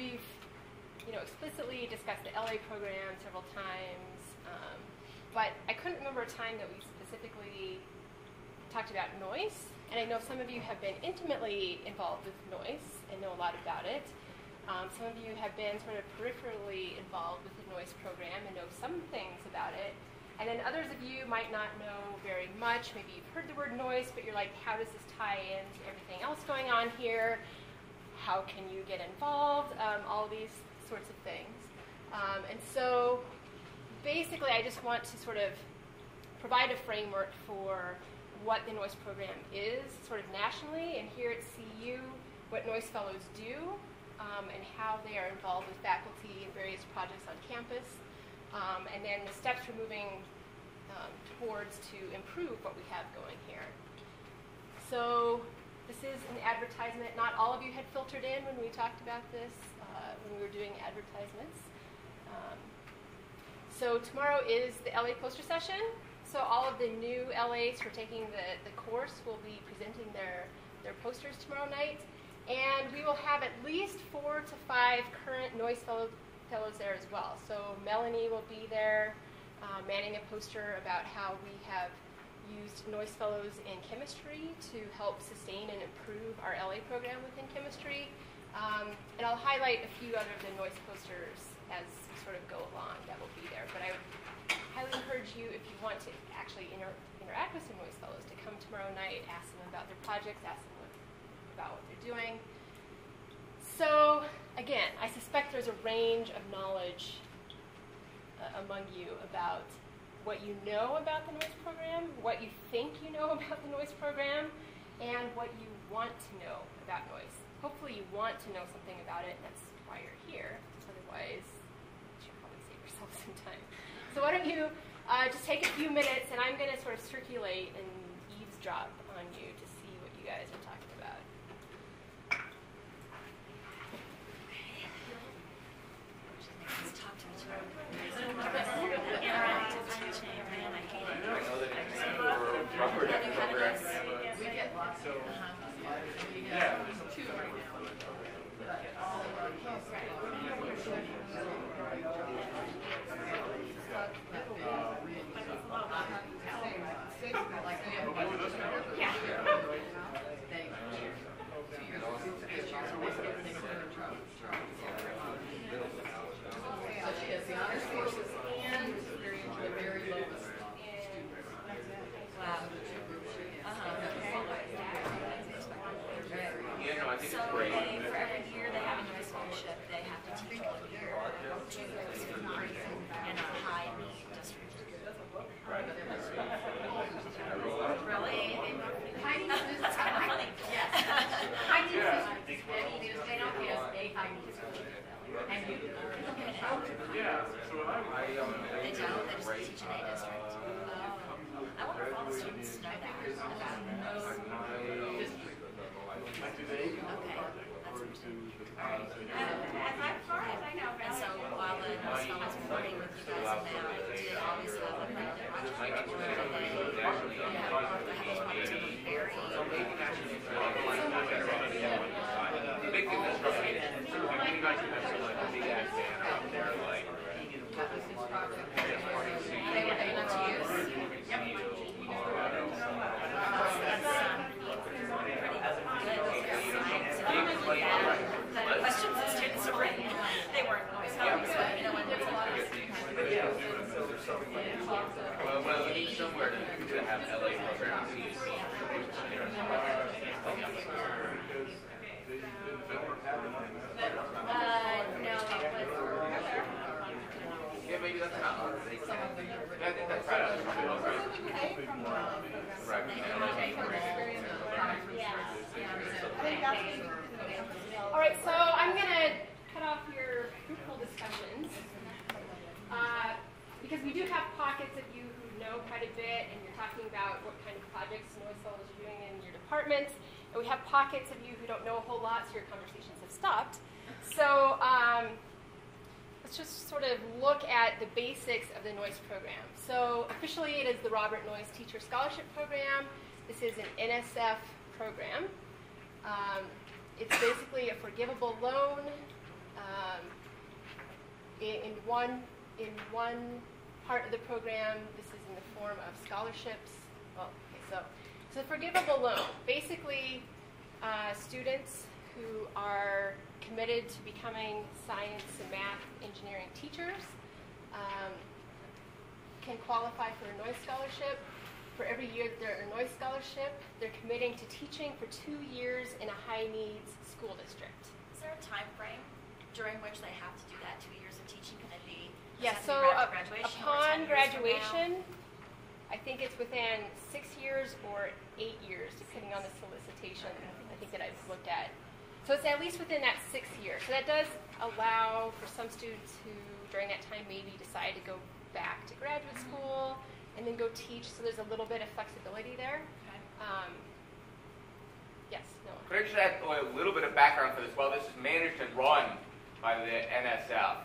we've explicitly discussed the LA program several times, but I couldn't remember a time that we specifically talked about Noyce. And I know some of you have been intimately involved with Noyce and know a lot about it. Some of you have been sort of peripherally involved with the Noyce program and know some things about it. And then others of you might not know very much. Maybe you've heard the word Noyce, but you're like, how does this tie into everything else going on here? How can you get involved? All these sorts of things. And so basically, I just want to sort of provide a framework for what the Noyce program is, sort of nationally, and here at CU, what Noyce Fellows do, and how they are involved with faculty in various projects on campus, and then the steps we're moving towards to improve what we have going here. So this is an advertisement. Not all of you had filtered in when we talked about this, when we were doing advertisements. So tomorrow is the LA poster session. So all of the new LAs who are taking the course will be presenting their posters tomorrow night. And we will have at least 4 to 5 current Noyce fellows there as well. So Melanie will be there manning a poster about how we have used Noyce fellows in chemistry to help sustain and improve our LA program within chemistry. And I'll highlight a few other of the Noyce posters as we sort of go along that will be there. But I would highly encourage you, if you want to actually interact with some Noyce fellows, to come tomorrow night, ask them about their projects, ask them about what they're doing. So again, I suspect there's a range of knowledge among you about what you know about the Noyce program, what you think you know about the Noyce program, and what you want to know about Noyce. Hopefully you want to know something about it, and that's why you're here. Otherwise, you should probably save yourself some time. So why don't you just take a few minutes, and I'm going to sort of circulate and eavesdrop on you to see what you guys are talking about. Let's talk to each other. Interactive teaching, man, I hate it. We get lots of yeah. 2 right now. All of our So for every year they have a Noyce fellowship, they have to teach all year to those who are in a high need district. Really? That's kind of funny. Yes. High need districts, they don't have a high need district. And you do. They don't? They just teach an A district. I wonder if all the students know that about Okay, that's interesting. As far as I know, and so while the Noyce fellows were working with you guys now, did always have a project where they have those projects that are very they were able to use. The questions the students are bringing, they weren't Noyce fellows, but you know when there's a lot of well, we need somewhere to have LA programs. No, it was yeah, maybe that's not hard. That's all right, so I'm going to cut off your fruitful discussions because we do have pockets of you who know quite a bit and you're talking about what kind of projects Noyce fellows are doing in your departments. And we have pockets of you who don't know a whole lot, so your conversations have stopped. So let's just sort of look at the basics of the Noyce program. So officially it is the Robert Noyce Teacher Scholarship Program. This is an NSF program. It's basically a forgivable loan one part of the program, this is in the form of scholarships. Well, okay, so it's a forgivable loan. Basically, students who are committed to becoming science and math engineering teachers can qualify for a Noyce scholarship. For every year they're a Noyce scholarship, they're committing to teaching for 2 years in a high-needs school district. Is there a time frame during which they have to do that 2 years of teaching? Can it be Yeah, so graduation upon or 10 years graduation, I think it's within 6 years or 8 years, depending on the solicitation I think that I've looked at. So it's at least within that 6 years. So that does allow for some students who, during that time, maybe decide to go back to graduate school and then go teach. So there's a little bit of flexibility there. Okay. Yes, no. Could I just add a little bit of background for this? Well, this is managed and run by the NSF.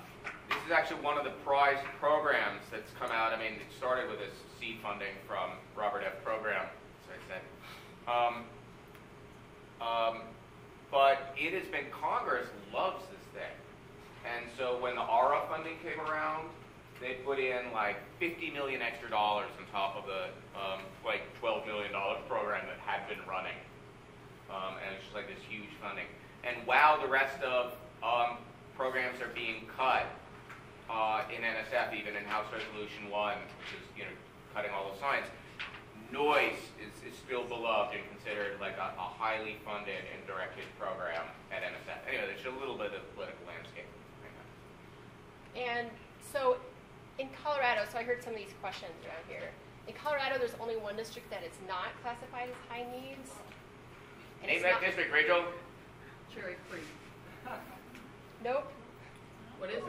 This is actually one of the prize programs that's come out. I mean, it started with this seed funding from Robert F. program, as I said. But it has been, Congress loves this thing. And so when the ARA funding came around, they put in like $50 million extra on top of the like $12 million program that had been running. And it's just like this huge funding. And while the rest of programs are being cut in NSF, even in House Resolution 1, which is, you know, cutting all the science, Noyce is still beloved and considered like a highly funded and directed program at NSF. Anyway, there's a little bit of the political landscape. And so in Colorado, so I heard some of these questions around here. In Colorado, there's only one district that is not classified as high needs. And Name it's that not, district, Rachel. Cherry Creek. Nope. What is it?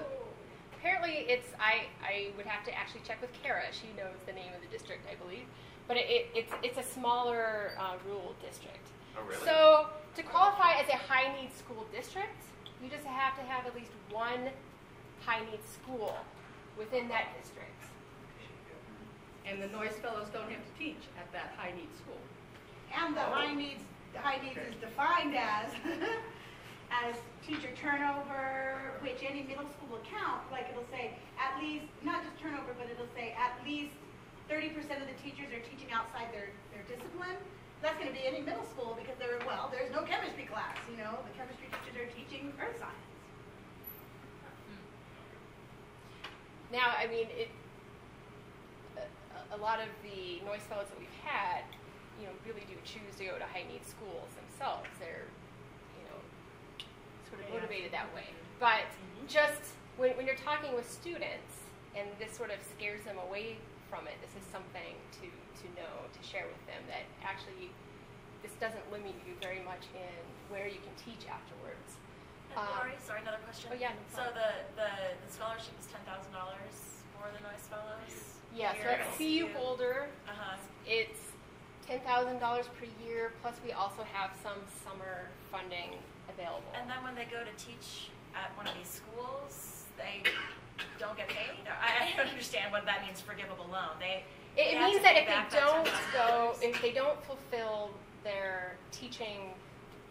Apparently, it's, I would have to actually check with Kara. She knows the name of the district, I believe. But it's a smaller rural district. Oh, really? So to qualify as a high needs school district, you just have to have at least one high needs school within that district. And the Noyce Fellows don't have to teach at that high need school. And the high needs is defined as as teacher turnover, which any middle school will count. Like it'll say at least, not just turnover, but it'll say at least 30% of the teachers are teaching outside their discipline. That's going to be any middle school because there's no chemistry class. You know, the chemistry teachers are teaching earth science. Now, I mean, a lot of the Noyce Fellows that we've had, you know, really do choose to go to high need schools themselves. They're, you know, sort of motivated that way. But just when you're talking with students and this sort of scares them away from it, this is something to know, to share with them that actually this doesn't limit you very much in where you can teach afterwards. And Lori, sorry, another question. Oh, yeah, no So problem. the scholarship is $10,000 for the Noyce Fellows? Yeah, so at CU Boulder, Uh-huh. it's $10,000 per year, plus we also have some summer funding available. And then when they go to teach at one of these schools, they don't get paid? I don't understand what that means, forgivable loan. It have means to that pay if they back that don't $10,000. if they don't fulfill their teaching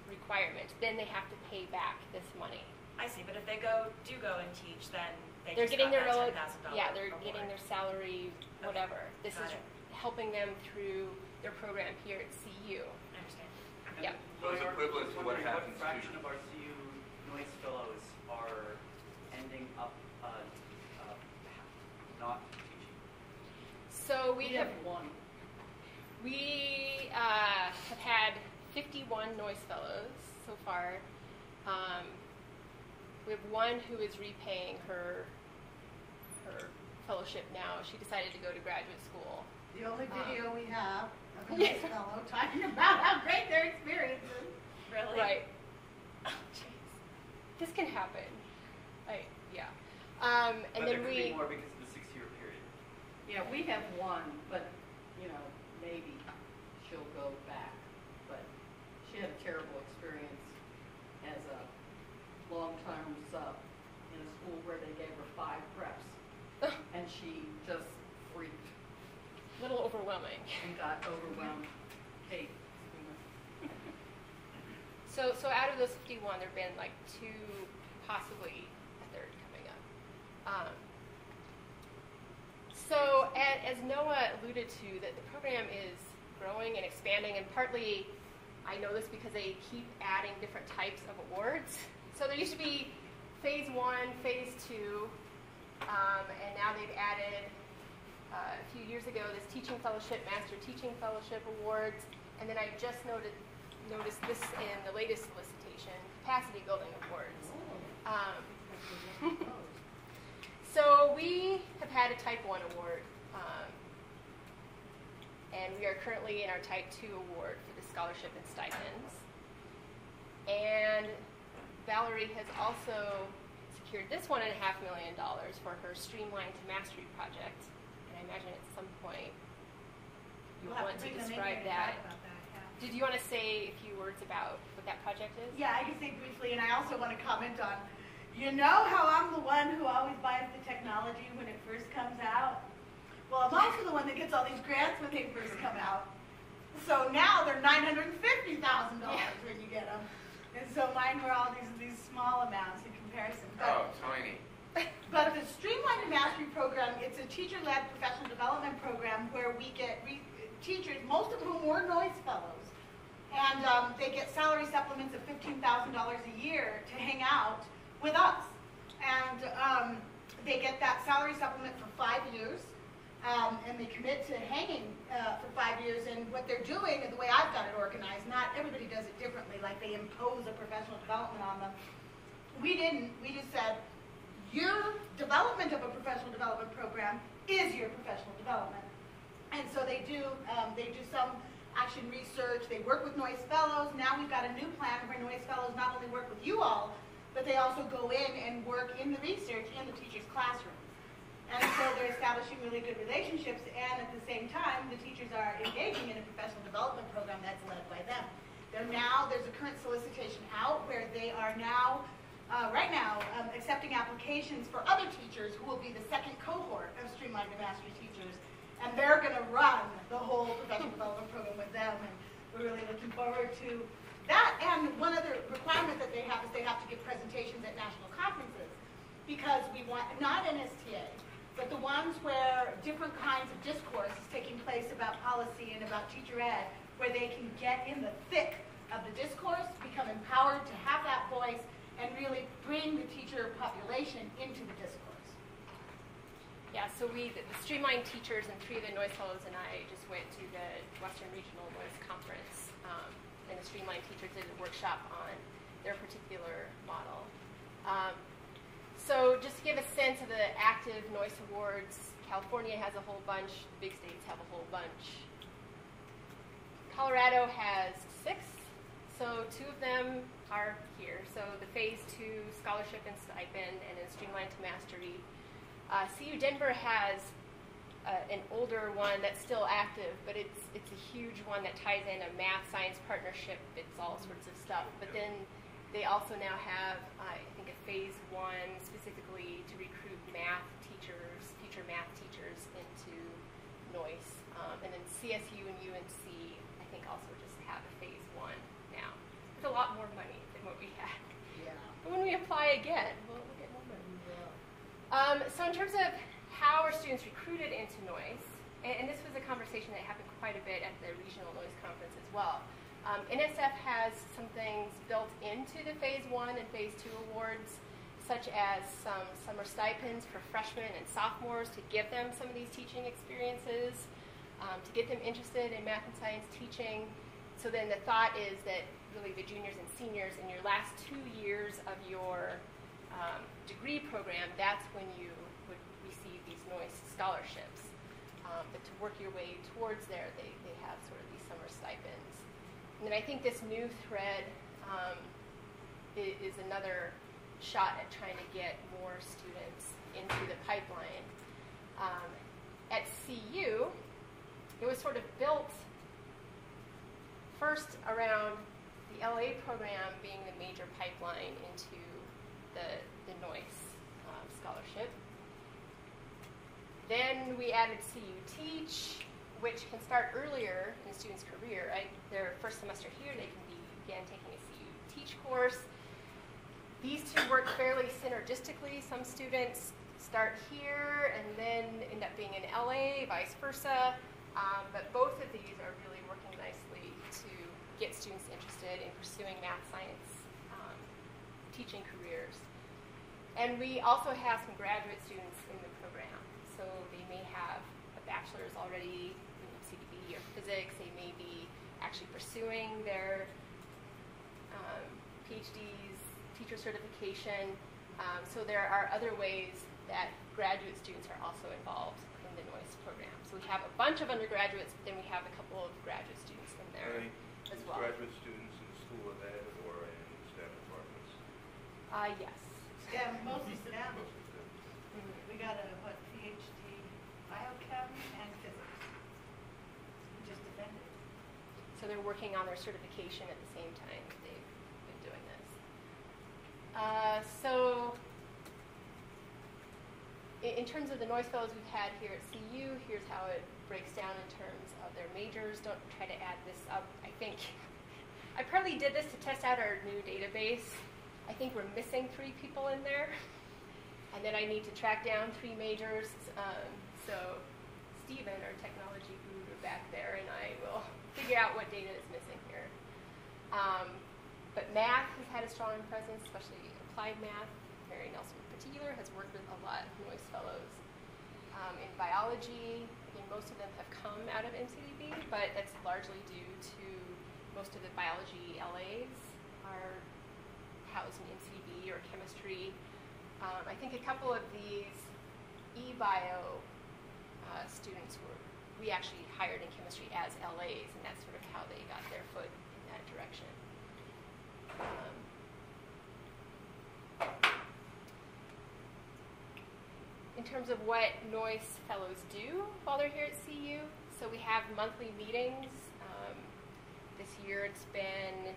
requirement, then they have to pay back this money. I see, but if they do go and teach, then They're just getting got their that $10,000 yeah, they're reward. getting their salary, whatever. This Got is it. helping them through their program here at CU. I understand. Yeah. So it's equivalent to what happens What fraction to... of our CU Noyce Fellows are ending up not teaching? So we have one. We have had 51 Noyce Fellows so far. We have one who is repaying her fellowship now. She decided to go to graduate school. The only video we have of a nice fellow talking about how great their experience is. Really? Right. Oh, jeez. This can happen. Yeah. And But then there could be we... more because of the 6-year period. Yeah, we have one, but, you know, maybe she'll go back. But she had a terrible experience as a long-time sub in a school where they gave her 5 preps. And she just freaked A little overwhelming. and got overwhelmed. Kate. So out of those 51, there have been like 2, possibly a third coming up. as Noah alluded to, that the program is growing and expanding, and partly I know this because they keep adding different types of awards. So there used to be phase 1, phase 2, and now they've added a few years ago this Teaching Fellowship, Master Teaching Fellowship Awards, and then I just noticed this in the latest solicitation, Capacity Building Awards. So we have had a Type 1 award, and we are currently in our Type 2 award for the scholarship and stipends. And Valerie has also secured this $1.5 million for her Streamline to Mastery project. And I imagine at some point you want to describe that. Did you want to say a few words about what that project is? Yeah, I can say briefly, and I also want to comment on, you know how I'm the one who always buys the technology when it first comes out? Well, I'm also the one that gets all these grants when they first come out. So now they're $950,000 when you get them. And so mine were all these small amounts in comparison. Oh, tiny. But the Streamline to Mastery program, it's a teacher-led professional development program where we get teachers, most of whom were Noyce fellows, and they get salary supplements of $15,000 a year to hang out with us. And they get that salary supplement for 5 years, and they commit to hanging for 5 years. And what they're doing, and the way I've got it organized, not everybody does it differently, like they impose a professional development on them. We didn't. We just said, your development of a professional development program is your professional development. And so they do some action research. They work with Noyce Fellows. Now we've got a new plan where Noyce Fellows not only work with you all, but they also go in and work in the research in the teachers' classrooms. And so they're establishing really good relationships, and at the same time, the teachers are engaging in a professional development program that's led by them. There's a current solicitation out where they are now, right now, accepting applications for other teachers who will be the second cohort of Streamline to Mastery teachers, and they're going to run the whole professional development program with them, and we're really looking forward to that. And one other requirement that they have is they have to give presentations at national conferences, because we want, not NSTA, but the ones where different kinds of discourse is taking place about policy and about teacher ed, where they can get in the thick of the discourse, become empowered to have that voice, and really bring the teacher population into the discourse. Yeah, so the Streamline teachers and 3 of the Noyce Fellows and I just went to the Western Regional Noyce Conference, and the Streamline teachers did a workshop on their particular model. So just to give a sense of the active Noyce Awards, California has a whole bunch, the big states have a whole bunch. Colorado has 6, so 2 of them are here. So the Phase 2 Scholarship and Stipend, and then Streamline to Mastery. CU Denver has an older one that's still active, but it's a huge one that ties in a math-science partnership. It's all sorts of stuff. But then they also now have, I think, a Phase 1 specifically to recruit math teachers, future math teachers into Noyce. And then CSU and UNC, I think, also just have a Phase 1 now. It's a lot more money than what we had. Yeah. But when we apply again, we'll get more money. So in terms of how are students recruited into Noyce, and this was a conversation that happened quite a bit at the Regional Noyce Conference as well. NSF has some things built into the Phase 1 and Phase 2 awards, such as some summer stipends for freshmen and sophomores to give them some of these teaching experiences, to get them interested in math and science teaching. So then the thought is that really the juniors and seniors in your last 2 years of your degree program, that's when you would receive these Noyce scholarships. But to work your way towards there, they have sort of these summer stipends. And then I think this new thread is another shot at trying to get more students into the pipeline. At CU, it was sort of built first around the LA program being the major pipeline into the Noyce scholarship. Then we added CU Teach, which can start earlier in a student's career. Right? Their first semester here, they can begin taking a CU Teach course. These two work fairly synergistically. Some students start here and then end up being in LA, vice versa. But both of these are really working nicely to get students interested in pursuing math science teaching careers. And we also have some graduate students in the program. So they may have a bachelor's already in CDB or physics. They may be actually pursuing their PhDs, teacher certification. So there are other ways that graduate students are also involved in the Noyce program. So we have a bunch of undergraduates, but then we have a couple of graduate students in there as well. Graduate students in the School of Ed or in STEM departments? Yes. Yeah, mostly STEM. Mhm. We got a, PhD biochem and physics. We just defended. So they're working on their certification at the same time that they've been doing this. So in terms of the Noyce Fellows we've had here at CU, here's how it breaks down in terms of their majors. Don't try to add this up. I think I partly did this to test out our new database. I think we're missing 3 people in there. And then I need to track down 3 majors. So Stephen, our technology guru back there, and I will figure out what data is missing here. But math has had a strong presence, especially applied math. Mary Nelson in particular has worked with a lot of Noyce Fellows. In biology, again, most of them have come out of MCDB, but that's largely due to most of the biology LAs are housed in MCDB or chemistry. I think a couple of these eBio students we actually hired in chemistry as LAs, and that's sort of how they got their foot in that direction. In terms of what Noyce Fellows do while they're here at CU, so we have monthly meetings. This year it's been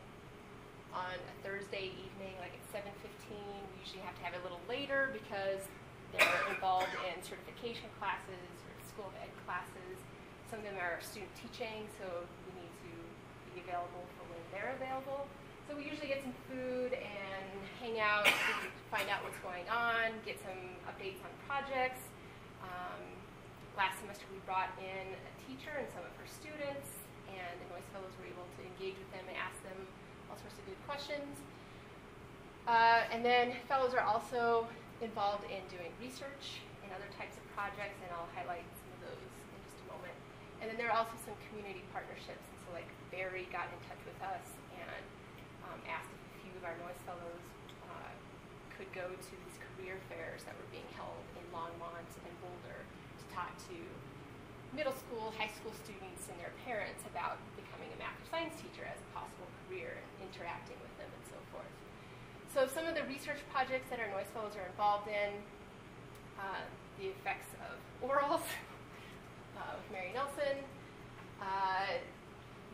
on a Thursday evening, like at 7:15. We usually have to have it a little later because they're involved in certification classes or School of Ed classes. Some of them are student teaching, so we need to be available for when they're available. So we usually get some food and hang out, find out what's going on, get some updates on projects. Last semester we brought in a teacher and some of her students, and the Noyce Fellows were able to engage with them and ask them all sorts of good questions. And then fellows are also involved in doing research and other types of projects, and I'll highlight some of those in just a moment. And then there are also some community partnerships, and so like Barry got in touch with us and asked if a few of our Noyce Fellows could go to these career fairs that were being held in Longmont and Boulder to talk to middle school, high school students and their parents about becoming a math or science teacher as a possible career and interacting with them and so forth. So some of the research projects that our Noyce Fellows are involved in, the effects of orals with Mary Nelson,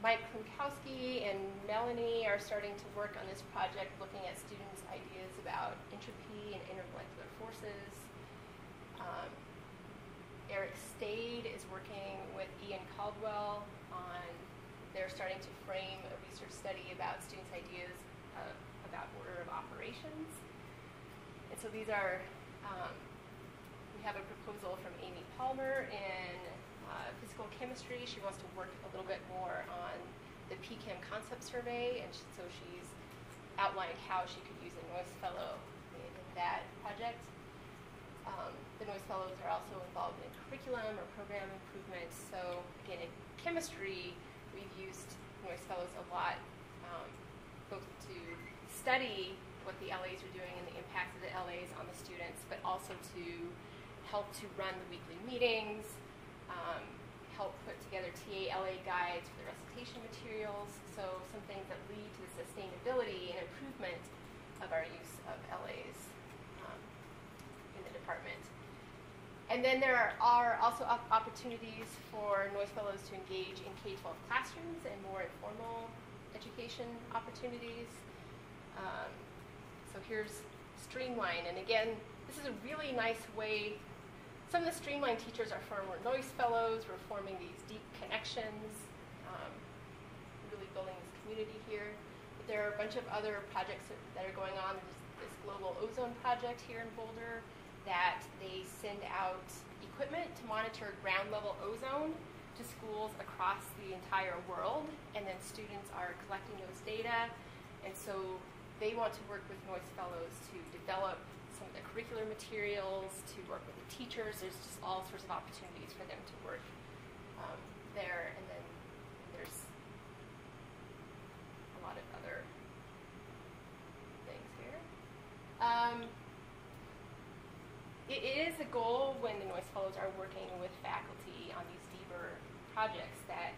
Mike Klunkowski and Melanie are starting to work on this project looking at students' ideas about entropy and intermolecular forces. Eric Stade is working with Ian Caldwell on, they're starting to frame a research study about students' ideas about order of operations. And so these are, we have a proposal from Amy Palmer in physical chemistry. She wants to work a little bit more on the PChem concept survey, and so she's outlined how she could use a Noyce Fellow in that project. The Noyce Fellows are also involved in curriculum or program improvement. So again, in chemistry, we've used Noyce Fellows a lot, both to study what the LAs are doing and the impacts of the LAs on the students, but also to help to run the weekly meetings, help put together TA-LA guides for the recitation materials, so some things that lead to the sustainability and improvement of our use of LAs in the department. And then there are also opportunities for Noyce Fellows to engage in K-12 classrooms and more informal education opportunities. So here's Streamline, and again, this is a really nice way. Some of the Streamline teachers are former Noyce Fellows. We're forming these deep connections, really building this community here. But there are a bunch of other projects that are going on. There's this global ozone project here in Boulder. that they send out equipment to monitor ground level ozone to schools across the entire world, and then students are collecting those data, and so they want to work with Noyce Fellows to develop some of the curricular materials, to work with the teachers. There's just all sorts of opportunities for them to work there, and then there's a lot of other things here. It is a goal when the Noyce Fellows are working with faculty on these deeper projects that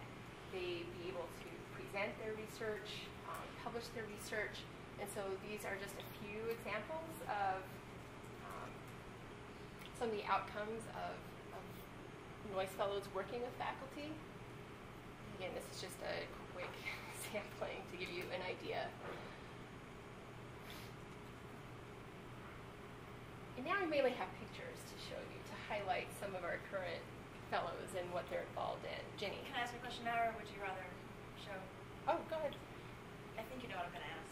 they be able to present their research, publish their research, and so these are just a few examples of some of the outcomes of Noyce Fellows working with faculty. Again, this is just a quick sampling to give you an idea. And now we mainly have pictures to show you to highlight some of our current fellows and what they're involved in. Jenny. Can I ask a question now, or would you rather show? Oh, go ahead. I think you know what I'm going to ask.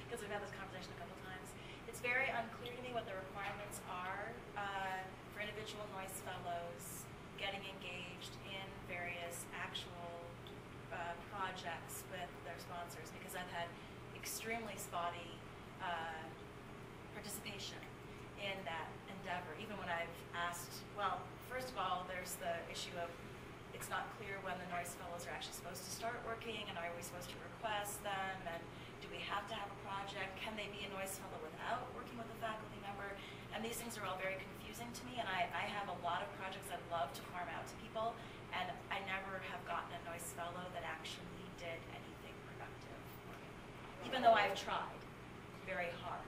Because we've had this conversation a couple times. It's very unclear to me what the requirements are for individual Noyce Fellows getting engaged in various actual projects with their sponsors, because I've had extremely spotty participation in that endeavor. Even when I've asked, well, first of all, there's the issue of it's not clear when the Noyce Fellows are actually supposed to start working, and are we supposed to request them, and do we have to have a project? Can they be a Noyce Fellow without working with a faculty member? And these things are all very confusing to me, and I have a lot of projects I'd love to farm out to people, and I never have gotten a Noyce Fellow that actually did anything productive, even though I've tried very hard.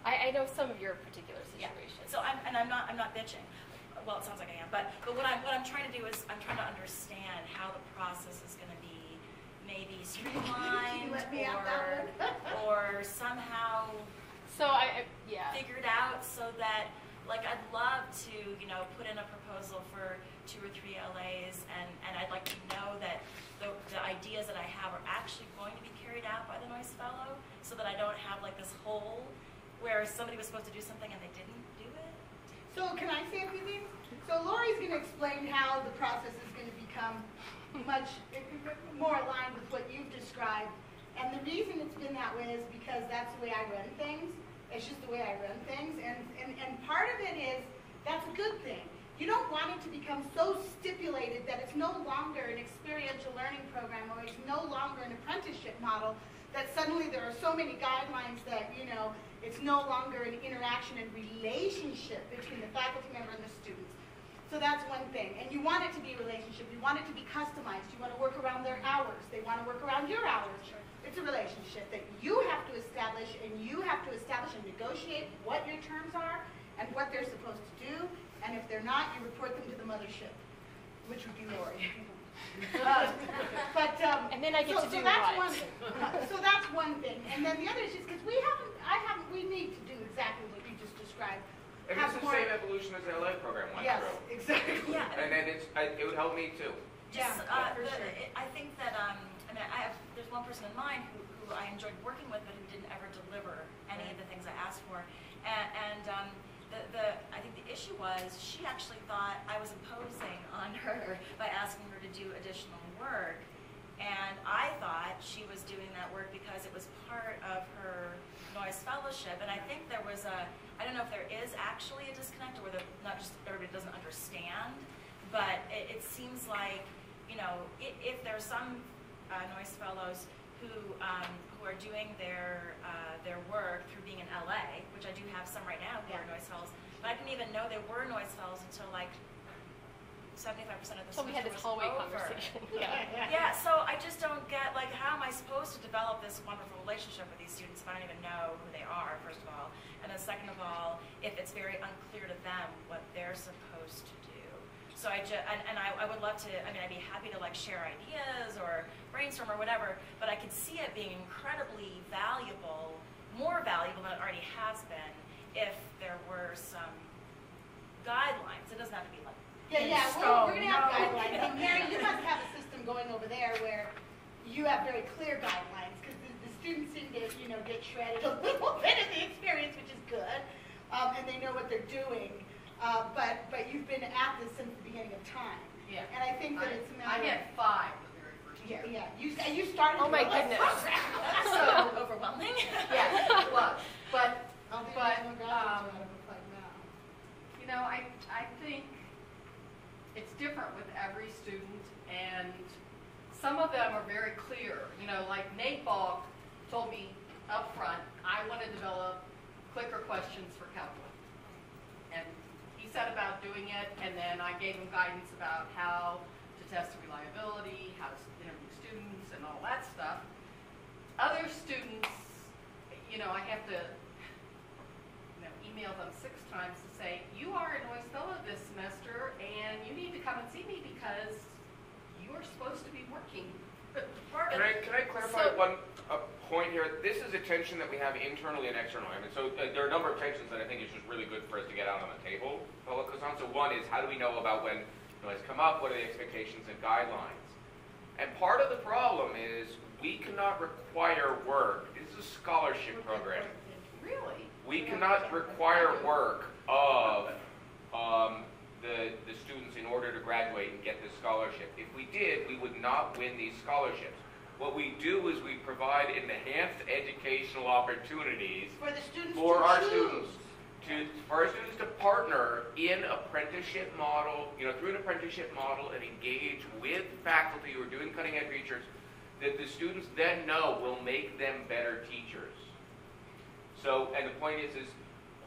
I know some of your particular situations. Yeah. So I'm not bitching. Well, it sounds like I am, but what I'm trying to do is I'm trying to understand how the process is going to be maybe streamlined or somehow figured out, so that, like, I'd love to, put in a proposal for 2 or 3 LAs, and I'd like to know that the ideas that I have are actually going to be carried out by the Noyce Fellow, so that I don't have like this hole where somebody was supposed to do something and they didn't do it. So can I say a few things? So Lori's going to explain how the process is going to become much more aligned with what you've described. And the reason it's been that way is because that's the way I run things. It's just the way I run things. And part of it is, that's a good thing. You don't want it to become so stipulated that it's no longer an experiential learning program, or it's no longer an apprenticeship model, that suddenly there are so many guidelines that, it's no longer an interaction and relationship between the faculty member and the students. So that's one thing. And you want it to be a relationship. You want it to be customized. You want to work around their hours. They want to work around your hours. It's a relationship that you have to establish, and you have to establish and negotiate what your terms are and what they're supposed to do. And if they're not, you report them to the mothership, which would be Lori. And then I get to do what? So that's one thing. And then the other is just because we need to do exactly what you just described. And it's the same evolution as the LA program went through. Yes, exactly. Yeah. And then it would help me too. Just, for sure. I think that there's one person in mind who I enjoyed working with, but who didn't ever deliver any of the things I asked for. And I think the issue was she actually thought I was imposing on her by asking her to do additional work. And I thought she was doing that work because it was part of her Noyce Fellowship. And I think there was I don't know if there is actually a disconnect, or whether not just everybody doesn't understand, but it seems like, if there's some Noyce Fellows who are doing their work through being in LA, which I do have some right now who are Noyce Fellows, but I didn't even know they were Noyce Fellows until like 75% of the So we had this hallway conversation. Yeah, so I just don't get, like, how am I supposed to develop this wonderful relationship with these students if I don't even know who they are, first of all, and then second of all, if it's very unclear to them what they're supposed to do. So I would love to, I'd be happy to like share ideas or brainstorm or whatever, but I could see it being incredibly valuable, more valuable than it already has been, if there were some guidelines. It doesn't have to be like, we're going to have guidelines. And Mary, you must have a system going over there where you have very clear guidelines, because the students seem to, get shredded a little bit of the experience, which is good. and they know what they're doing. But you've been at this since the beginning of time. Yeah. And I think that it's a matter I had 5 the very first year. yeah. You started. Oh my to realize- goodness. That's so overwhelming. Yeah, it was. But, I'll be But, no graduates out of it like now. you know, I think it's different with every student, and some of them are very clear. You know, like Nate Ball told me up front, I want to develop clicker questions for calculus. And he set about doing it, and then I gave him guidance about how to test the reliability, how to interview students, and all that stuff. Other students, you know, I have to email them 6 times to say, you are a Noyce Fellow this semester, and you need to come and see me because you are supposed to be working. Can I clarify one point here? This is a tension that we have internally and externally. I mean, so there are a number of tensions that I think is just really good for us to get out on the table. So one is, how do we know about when noise come up? What are the expectations and guidelines? And part of the problem is we cannot require work. This is a scholarship program. Really? We cannot require work of the students in order to graduate and get this scholarship. If we did, we would not win these scholarships. What we do is we provide enhanced educational opportunities For the students for to our choose. students to partner in apprenticeship model, through an apprenticeship model, and engage with faculty who are doing cutting edge research that the students then know will make them better teachers. So, and the point is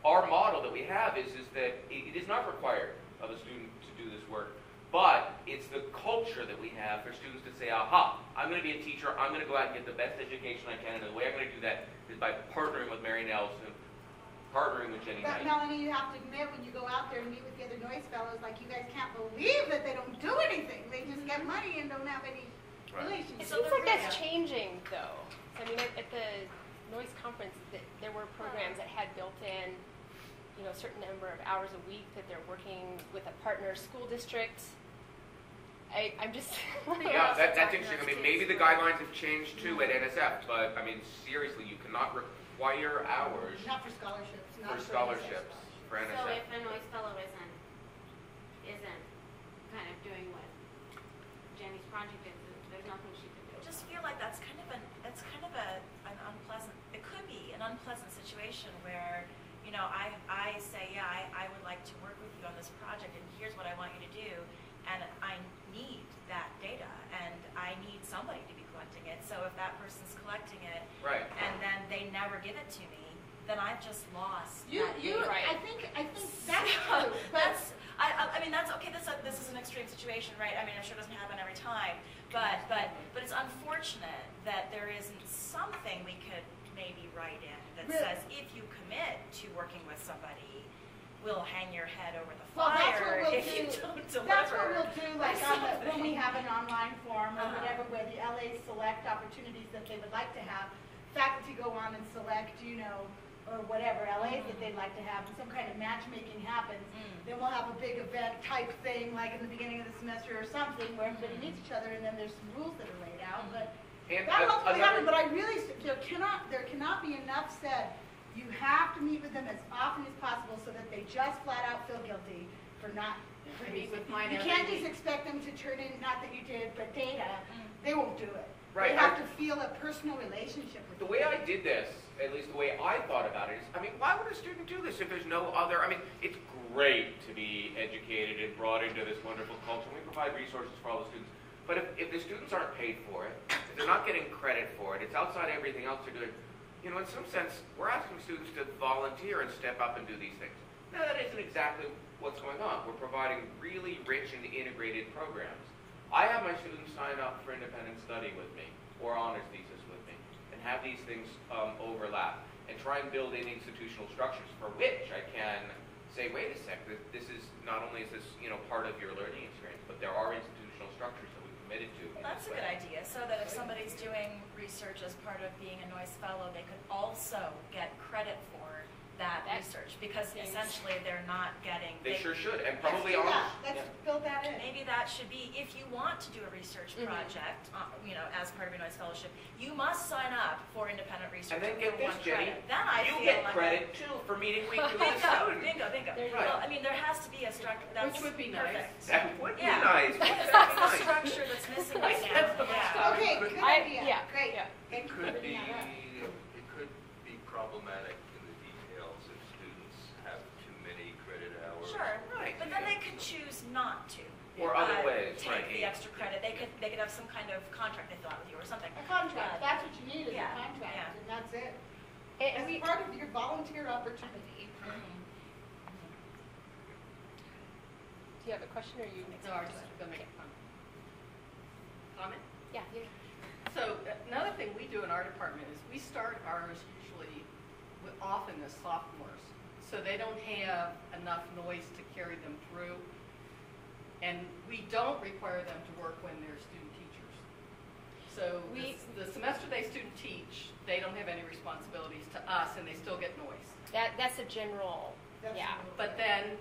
our model that we have is that it is not required of a student to do this work, but it's the culture that we have for students to say, aha, I'm going to be a teacher, I'm going to go out and get the best education I can, and the way I'm going to do that is by partnering with Mary Nelson, partnering with Jenny But Knight. Melanie, you have to admit, when you go out there and meet with the other Noyce fellows, like, you guys can't believe that they don't do anything. They just get money and don't have any Right. It relationship. seems like that's changing, though. I mean, at the Noyce conference, there were programs that had built in, a certain number of hours a week that they're working with a partner school district. I'm just... Yeah, that's interesting. I mean, maybe the guidelines have changed too at NSF, but I mean, seriously, you cannot require hours Not for scholarships. for scholarships for So NSF. if a Noyce Fellow isn't kind of doing what Jenny's project is, there's nothing she can do. I just feel like that's kind of an unpleasant, it could be an unpleasant situation where, I say, yeah, I would like to work with you on this project, and here's what I want you to do, and I need that data, and I need somebody to be collecting it. So if that person's collecting it, Right. and then they never give it to me, then I've just lost You, that data. Right. I think that's true. But I mean, that's okay. This is an extreme situation, right? I mean, I'm sure it doesn't happen every time, but it's unfortunate that there isn't something we could maybe write in that Really? says if you commit to working with somebody, we'll hang your head over the Well, that's what fire we'll if you do. don't deliver. That's what we'll do, like or when we have an online form or Uh-huh. whatever, where the LA select opportunities that they would like to have. Faculty go on and select, or whatever LAs that they'd like to have, and some kind of matchmaking happens. Then we'll have a big event type thing, like in the beginning of the semester or something, where everybody meets each other, and then there's some rules that are laid out. But And that hopefully happen. another- But I really, there cannot be enough said. You have to meet with them as often as possible so that they just flat out feel guilty for not. I meet with mine You every can't just week. expect them to turn in, not that you did, but data. They won't do it. Right, They have to feel a personal relationship with The you. way I did this, at least the way I thought about it, is, why would a student do this if there's no other, it's great to be educated and brought into this wonderful culture, and we provide resources for all the students, but if the students aren't paid for it, if they're not getting credit for it, it's outside everything else they're doing, in some sense, we're asking students to volunteer and step up and do these things. Now, that isn't exactly what's going on. We're providing really rich and integrated programs. I have my students sign up for independent study with me, or honors thesis with me, and have these things overlap, and try and build in institutional structures for which I can say, wait a sec, this is, not only is this, part of your learning experience, but there are institutional structures that we've committed to. Well, that's a good idea, so that if somebody's doing research as part of being a Noyce Fellow, they could also get credit for that That- research, because Thanks. essentially they're not getting. They sure should, and Let's probably do ours. that. Let's Yeah. build that in. Maybe that should be, if you want to do a research Mhm. project, as part of your Noyce Fellowship, you must sign up for independent research. And then for get this, one Jenny, credit. Then I you feel get like credit too for meeting weekly with the Bingo, student. bingo, bingo. There you go. Well, I mean, there has to be a structure, that's Which would be nice. perfect. That would be Yeah. nice. Because Wouldn't that's that the be nice? structure that's missing right now, yeah. Okay, good I- idea. yeah, Great. yeah. Thank It you for could bringing be, that up. it could be problematic in the details if students have too many credit hours. Sure, Right. but then they could choose not to. Or other ways, right. Take the extra credit, they could have some kind of contract they fill out with you or something. A contract, that's what you need is a Yeah, contract, yeah. and that's it. And As we, part of your volunteer opportunity. do you have a question or you? No, I was just gonna make a comment. Yeah, yeah. So another thing we do in our department is we start ours usually often as sophomores. So they don't have enough noise to carry them through. And we don't require them to work when they're student teachers. So the semester they student teach, they don't have any responsibilities to us and they still get noise. That's a general, That's yeah. But then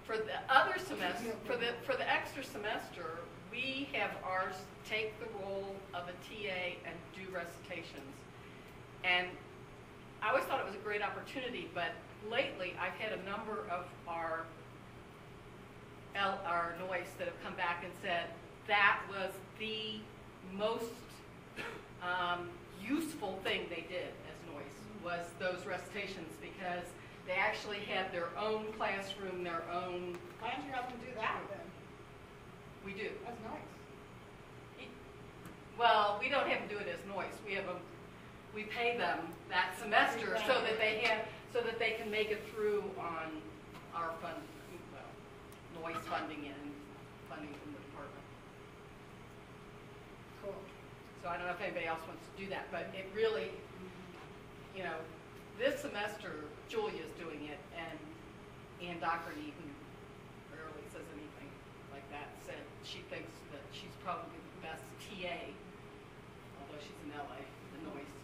for the other semester, for the extra semester, we have ours take the role of a TA and do recitations. And I always thought it was a great opportunity, but lately I've had a number of our Noyce that have come back and said that was the most useful thing they did as Noyce, was those recitations, because they actually had their own classroom, their own, Why don't you have them do that then? we do. That's nice. Well, we don't have them do it as Noyce. We pay them that semester so that they can make it through on our Noyce funding and funding from the department. Cool. So I don't know if anybody else wants to do that, but it really, this semester Julia's doing it, and Ann Doherty, who rarely says anything like that, said she thinks that she's probably the best TA, although she's in LA, the Noyce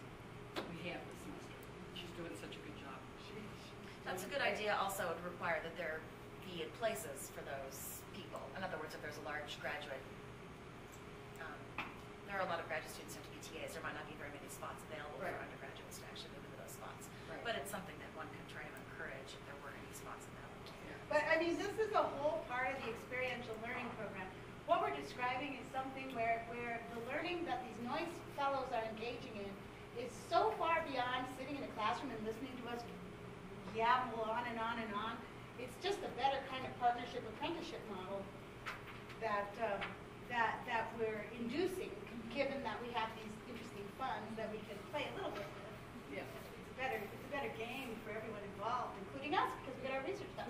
we have this semester. She's doing such a good job. That's a good idea. Also, it would require that there be places for those people. In other words, if there's a large graduate, there are a lot of graduate students who have to be TAs. There might not be very many spots available Right. for undergraduates to actually move into those spots. Right. But it's something that one can try to encourage if there were any spots available. But I mean, this is a whole part of the experiential learning program. What we're describing is something where the learning that these Noyce fellows are engaging in is so far beyond sitting in a classroom and listening to us yamble on and on and on. It's just a better kind of partnership apprenticeship model that we're inducing, given that we have these interesting funds that we can play a little bit with. Yeah. It's a better game for everyone involved, including us, because we get our research done.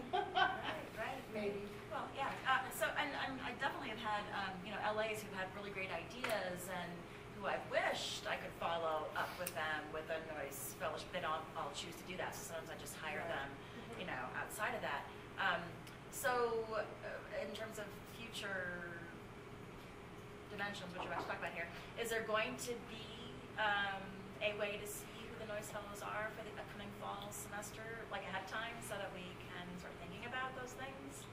Right. Maybe. Well, yeah. And I definitely have had, LAs who've had really great ideas and who I've wished I could follow up with them with a Noyce fellowship. They don't all choose to do that, so sometimes I just hire them, outside of that. In terms of future dimensions, which we're about to talk about here, is there going to be a way to see who the Noyce fellows are for the upcoming fall semester, like ahead of time, so that we can start thinking about those things?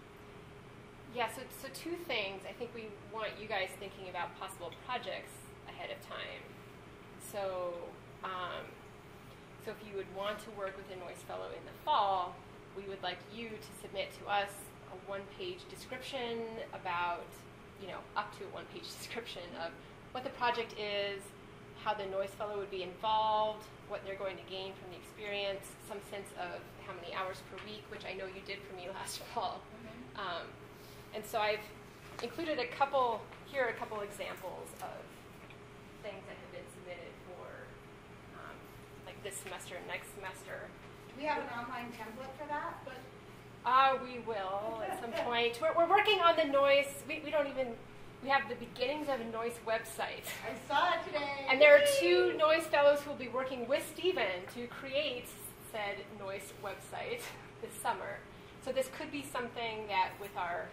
Yeah, so two things. I think we want you guys thinking about possible projects ahead of time. So if you would want to work with a Noyce Fellow in the fall, we would like you to submit to us a one-page description about, up to a one-page description of what the project is, how the Noyce Fellow would be involved, what they're going to gain from the experience, some sense of how many hours per week, which I know you did for me last fall. And so I've included a couple examples of things that have been submitted for like this semester and next semester. Do we have an online template for that? But We will at some point. We're working on the Noyce. We have the beginnings of a Noyce website. I saw it today. And there are two Noyce fellows who will be working with Stephen to create said Noyce website this summer. So this could be something that with our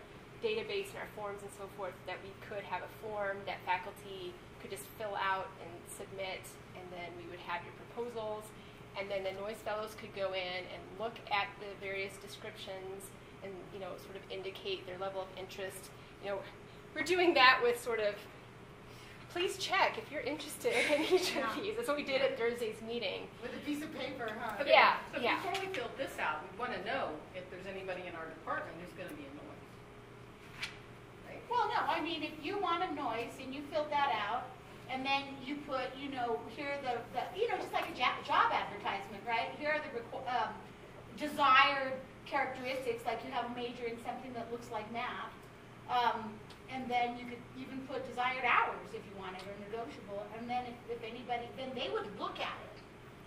database and our forms and so forth, that we could have a form that faculty could just fill out and submit, and then we would have your proposals. and then the Noyce Fellows could go in and look at the various descriptions and, you know, sort of indicate their level of interest. You know, we're doing that with sort of, please check if you're interested in each of these. That's what we did at Thursday's meeting. With a piece of paper, huh? Okay. Yeah, So yeah. before we fill this out, we want to know if there's anybody in our department who's going to be annoyed. Right? Well, no, I mean, if you want a Noyce and you fill that out, and then you put, you know, here are the you know, just like a job advertisement, right? Here are the desired characteristics, like you have a major in something that looks like math. And then you could even put desired hours if you wanted, or negotiable. And then if anybody, then they would look at it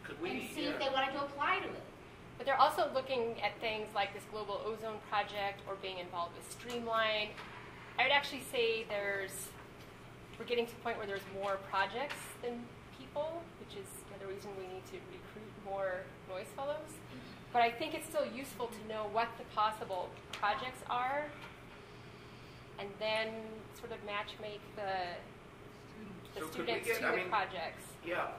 Could we, and see if they wanted to apply to it. But they're also looking at things like this global ozone project or being involved with Streamline. I would actually say we're getting to the point where there's more projects than people, which is another reason we need to recruit more Noyce Fellows. But I think it's still useful to know what the possible projects are, and then sort of match make the So could students we get, to I the mean, projects. Yeah,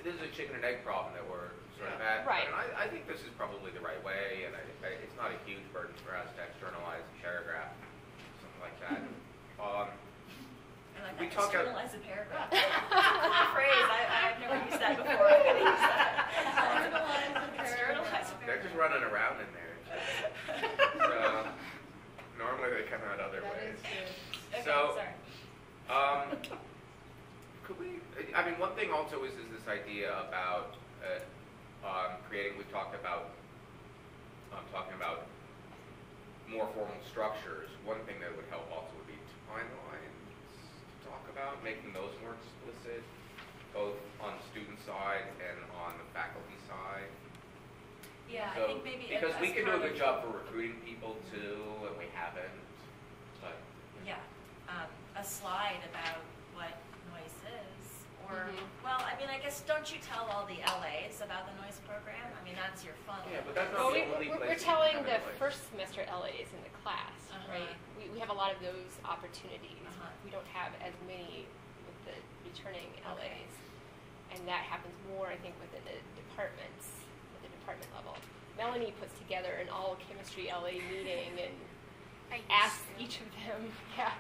this is a chicken and egg problem that we're sort of at. Right. And I think this is probably the right way, and it's not a huge burden for us to externalize a paragraph, something like that. I like We that, talk out- externalize a paragraph. That's a cool phrase. I've never used that before. I'm going to use that. Externalize a They're paragraph. just running around in there. So, normally they come out other ways. Okay, So, sorry. Could we? I mean, one thing also is this idea about creating. We talked about talking about more formal structures. One thing that would help also would be timelines to talk about, making those more explicit, both on the student side and on the faculty side. Yeah, So, I think maybe because we as can do a part good of- job for recruiting people too, and we haven't. But Yeah, a slide about what Noyce is, or, Mhm. well, I mean, I guess, don't you tell all the LAs about the Noyce program? I mean, that's your funnel. yeah, but that's not Well, the only place. we're you telling can the have it. first semester LAs in the class, Uh-huh. right? We have a lot of those opportunities. Uh-huh. We don't have as many with the returning Okay. LAs. And that happens more, I think, within the departments, at the department level. Melanie puts together an all-chemistry LA meeting and asks each of them, yeah,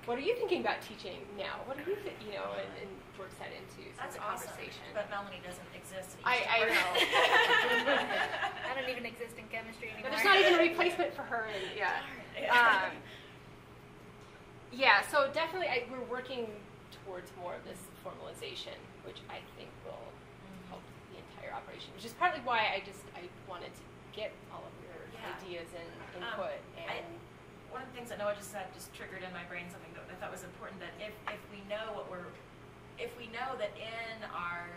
what are you thinking about teaching now? What do you think, you know, and works that into some of That's the awesome, conversation. but Melanie doesn't exist in each I department. I don't even exist in chemistry But anymore. there's not even a replacement for her, and yeah. Darn. Yeah, so definitely we're working towards more of this formalization, which I think will help the entire operation, which is partly why I wanted to get all of your Yeah. ideas and input. And One of the things that Noah just said just triggered in my brain something that I thought was important, that if we know that in our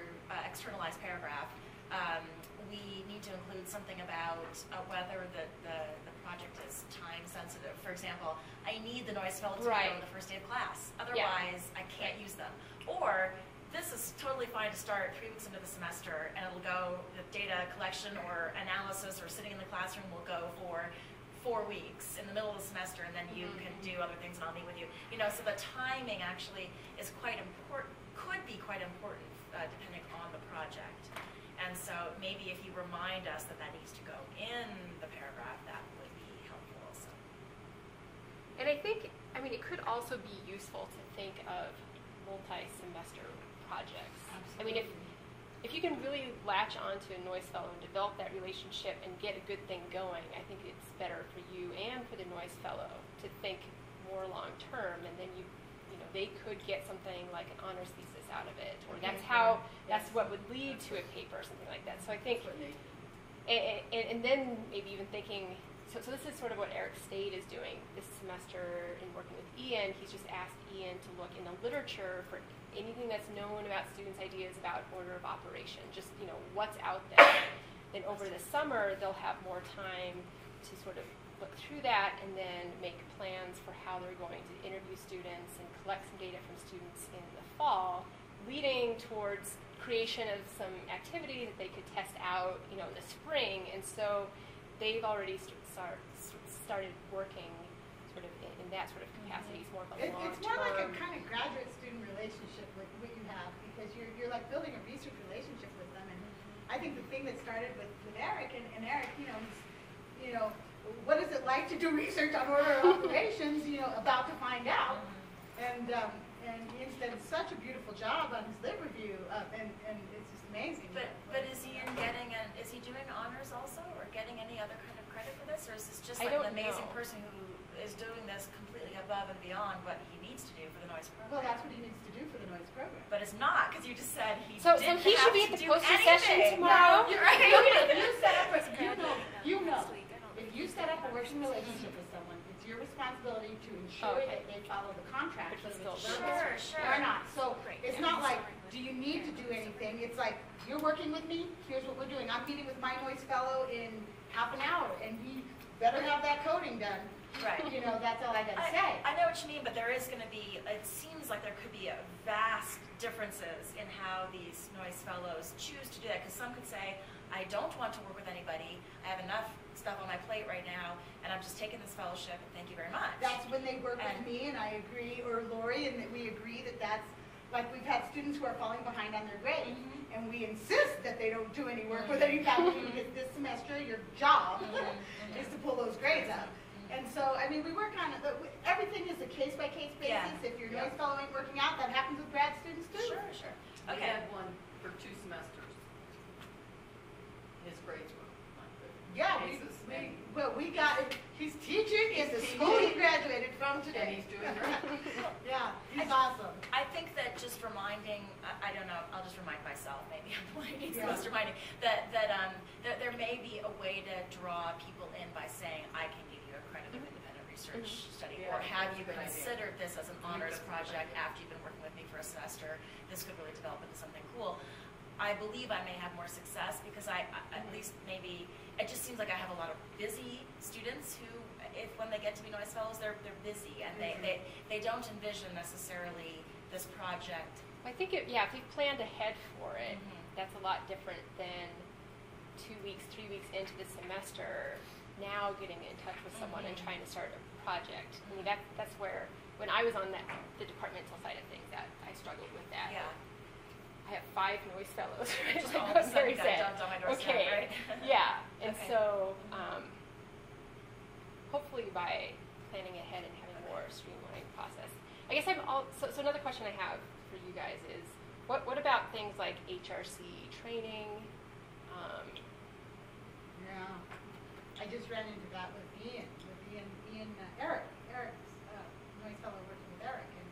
externalized paragraph, we need to include something about whether the project is time sensitive. For example, I need the Noyce Fellow to Right. go on the first day of class. Otherwise, I can't use them. Or this is totally fine to start 3 weeks into the semester, and it'll go, the data collection or analysis or sitting in the classroom will go for 4 weeks in the middle of the semester, and then you can do other things and I'll meet with you. You know, so the timing actually is quite important, could be quite important depending on the project. And so maybe if you remind us that that needs to go in the paragraph, that would be helpful also. And I think, I mean, it could also be useful to think of multi-semester projects. I mean, if you can really latch onto a Noyce Fellow and develop that relationship and get a good thing going, I think it's better for you and for the Noyce Fellow to think more long term, and then you know, they could get something like an honors thesis out of it, or that's what would lead to a paper or something like that. So I think, and then maybe even thinking, so this is sort of what Eric Stade is doing this semester in working with Ian. He's just asked Ian to look in the literature for anything that's known about students' ideas about order of operation, just, you know, what's out there. Then over the summer, they'll have more time to sort of look through that and then make plans for how they're going to interview students and collect some data from students in the fall, leading towards creation of some activity that they could test out, you know, in the spring. And so they've already started working sort of in that sort of capacity. It's more of a long-term. It's more like a kind of graduate-student relationship with what you have, because you're like building a research relationship with them, and I think the thing that started with Eric, and Eric, you know, what is it like to do research on order of operations, about to find out. And he's done such a beautiful job on his lit review, and it's just amazing. But is he is he doing honors also, or getting any other kind of credit for this, or is this just I like an don't amazing know. person who is doing this completely above and beyond what he needs to do for the Noyce program? Well, that's what he needs to do for the Noyce program. But it's not, because you just said he So didn't he should have be to at the do poster session anything. tomorrow. You're right. If you set up if you set up a working relationship with someone, it's your responsibility to ensure Okay. that they follow the contract. Which So is that still- it's Sure. or not. So Great. it's not like, do you need to do anything? It's like, you're working with me, here's what we're doing. I'm meeting with my Noyce fellow in half an hour, and he better have that coding done. Right. That's all I gotta say. I know what you mean, but there is going to be, it seems like there could be a vast differences in how these Noyce fellows choose to do that, because some could say, I don't want to work with anybody, I have enough stuff on my plate right now, and I'm just taking this fellowship, and thank you very much. That's when they work with And- me, and I agree, or Lori, and that we agree that that's, like, we've had students who are falling behind on their grade, and we insist that they don't do any work with any faculty, because this semester, your job is to pull those grades up. And so, I mean, we work on it, everything is a case-by-case basis. Yeah. If your Noyce fellow ain't working out, that happens with grad students too. Sure. We Okay. had one for 2 semesters. His grades were not good. Yeah, we got, he's teaching in the school he graduated from And today. he's doing great. Yeah, he's awesome. I think that just reminding, I don't know, I'll just remind myself, maybe I'm the one who needs the Yeah. most reminding, that there may be a way to draw people in by saying, I can give you a credit of independent research study, Yeah, or have that's you a good idea. considered this as an honors That's a good project idea. after you've been working with me for a semester, this could really develop into something cool. I believe I may have more success because I at least maybe, it just seems like I have a lot of busy students who, when they get to be Noyce fellows, they're busy, and they don't envision necessarily this project. I think if you've planned ahead for it, Mhm. that's a lot different than 2 weeks, 3 weeks into the semester, now getting in touch with someone and Mhm. trying to start a project. I mean, that's where, when I was on the departmental side of things, that I struggled with that. Yeah. I have 5 Noyce fellows, right? Just Like, all I of a was very sudden got sad. dumped on my doorstep, Okay, right? yeah, and Okay. so hopefully by planning ahead and having a more streamlined process. I guess so another question I have for you guys is, what about things like HRC training? Yeah, I just ran into that with Ian, Eric's Noyce fellow working with Eric, and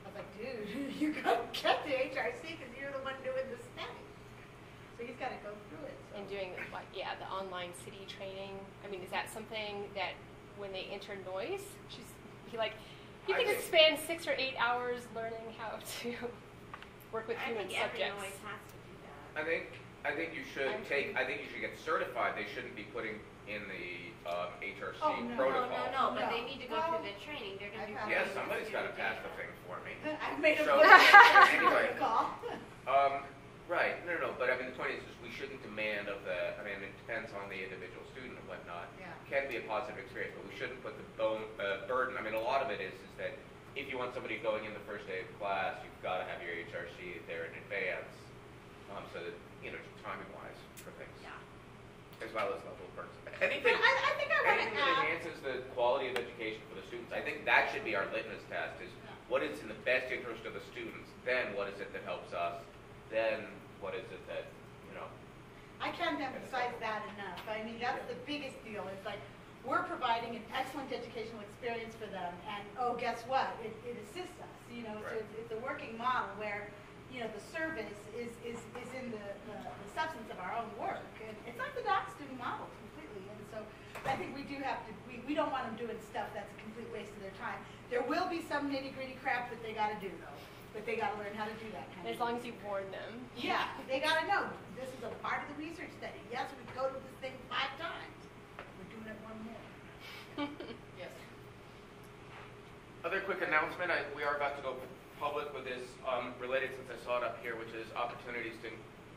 I was like, dude, you gotta get the HRC because you're the one doing the study. So he's got to go through it. So. And doing the online city training. I mean, is that something that when they enter Noyce, you I can think- spend 6 or 8 hours learning how to work with human subjects. Noyce has to do that. I think you should get certified. They shouldn't be putting in the HRC Oh, no. protocol. No, but No. they need to go through the training. They're going to be. I've Yes, reviewing somebody's got to student pass the data. thing for me. I've made a So- Anyway. call. Right, no, but I mean, the point is we shouldn't demand of it depends on the individual student and whatnot. Yeah. It can be a positive experience, but we shouldn't put the burden. I mean, a lot of it is that if you want somebody going in the first day of class, you've got to have your HRC there in advance, so that, timing-wise for things. Yeah. As well as level of perks. Anything, I think I want to anything that add. enhances the quality of education for the students, I think that should be our litmus test, is what is in the best interest of the students, then what is it that helps us, then what is it that, I can't emphasize that enough. I mean, that's the biggest deal. It's like, we're providing an excellent educational experience for them, and guess what? It assists us. So Right. it's a working model where, the service is in the substance of our own work. And it's like the doc student model completely. And so I think we do have to, we don't want them doing stuff that's a complete waste of their time. There will be some nitty-gritty crap that they got to do, though. But they got to learn how to do that kind As of long thing. as you warn them. Yeah, they got to know, this is a part of the research study. Yes, we go to this thing 5 times. We're doing it one more. Yes. Other quick announcement, we are about to go public with this, related since I saw it up here, which is opportunities to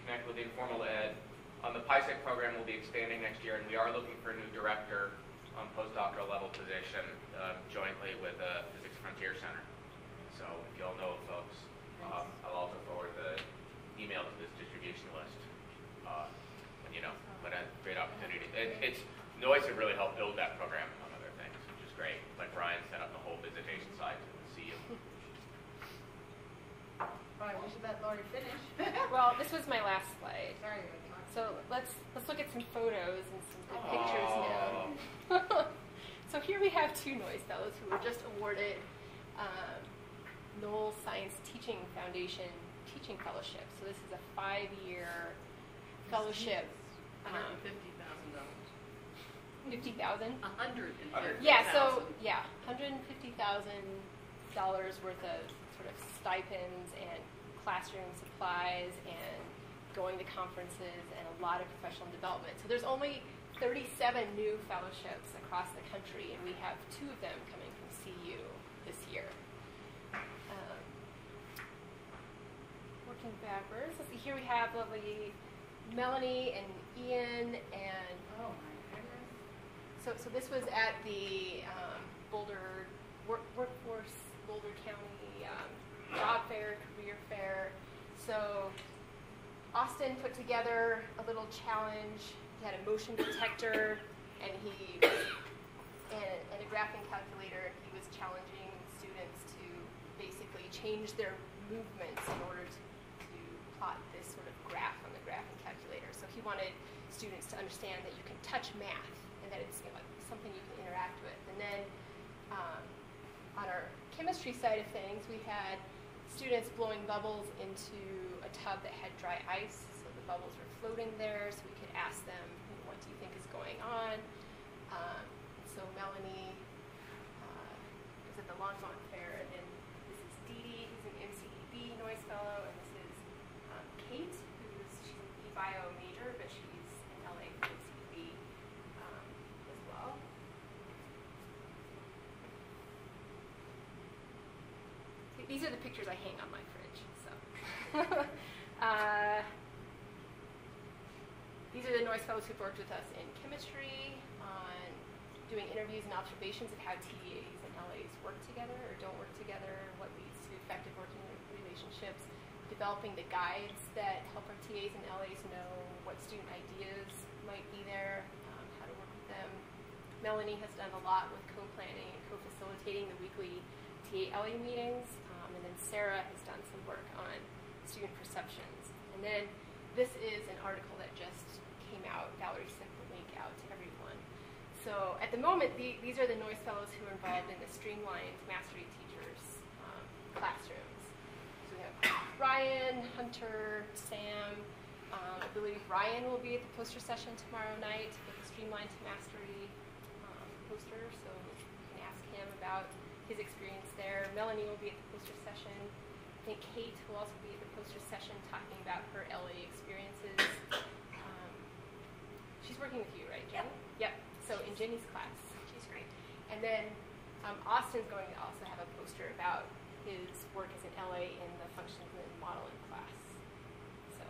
connect with informal ed. The PISEC program will be expanding next year, and we are looking for a new director on postdoctoral level position, jointly with the Physics Frontier Center. So if you all know folks, I'll also forward the email to this distribution list. but a great opportunity. It's Noyce have really helped build that program, among other things, which is great. Like Brian set up the whole visitation side to see you. Right, we should let Lori finish. Well, this was my last slide. Sorry. So let's look at some photos and some good pictures now. So here we have two Noyce Fellows who were just awarded Noyce Science Teaching Foundation Teaching Fellowship. So this is a 5-year fellowship. $150,000. 50,000? $150,000. Yeah, so yeah, $150,000 worth of sort of stipends and classroom supplies and going to conferences and a lot of professional development. So there's only 37 new fellowships across the country, and we have 2 of them coming from CU this year. Working backwards, let's see, here we have lovely Melanie and Ian, and Oh my goodness. so this was at the Boulder Workforce Boulder County job fair, career fair. So Austin put together a little challenge. He had a motion detector and a graphing calculator. He was challenging students to basically change their movements in order to plot this sort of graph on the graphing calculator. So he wanted students to understand that you can touch math and that it's something you can interact with. And then on our chemistry side of things, we had students blowing bubbles into a tub that had dry ice, so the bubbles were floating there, so we could ask them, what do you think is going on? So Melanie was at the Longmont Fair, and then this is Dee Dee, who's an MCEB Noyce Fellow, and this is Kate, she's an eBio major, but she's in LA for MCEB as well. These are the pictures I hang on my fridge. So, these are the Noyce Fellows who've worked with us in chemistry on doing interviews and observations of how TAs and LAs work together or don't work together, what leads to effective working relationships, developing the guides that help our TAs and LAs know what student ideas might be there, how to work with them. Melanie has done a lot with co-planning and co-facilitating the weekly TA-LA meetings, and then Sarah has done some work on student perceptions. And then this is an article that just came out. Valerie sent the link out to everyone. So at the moment, these are the Noyce Fellows who are involved in the Streamlined Mastery Teachers classrooms. So we have Ryan, Hunter, Sam. I believe Ryan will be at the poster session tomorrow night with the Streamlined Mastery poster, so you can ask him about his experience there. Melanie will be at the poster session. I think Kate will also be at the poster session talking about her LA experiences. She's working with you, right, Jenny? Yep. So in Jenny's class. She's great. And then Austin's going to also have a poster about his work as an LA in the functions and modeling class. So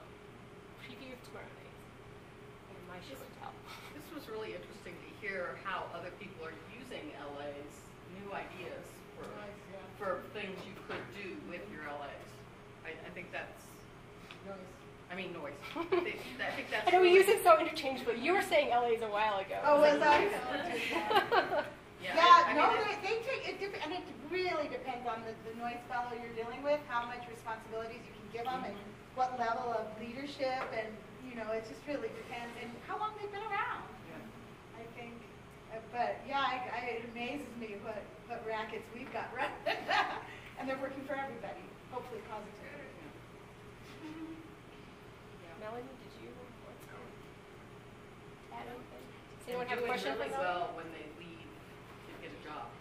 preview of tomorrow night and my show and tell. This was really interesting to hear how other people are using LA's new ideas for things you could do with your LAs. I think that's Noyce. I think that's. I know we use it so interchangeably. You were saying LA's a while ago. Oh, was I? Yeah, They take it, and it really depends on the Noyce Fellow you're dealing with, how much responsibilities you can give them, and what level of leadership, and it just really depends, and how long they've been around. I think, but yeah, it amazes me what rackets we've got running, and they're working for everybody, hopefully positively. Melanie, did you want to add anything? Does anyone have a question? Really well when they leave to get a job.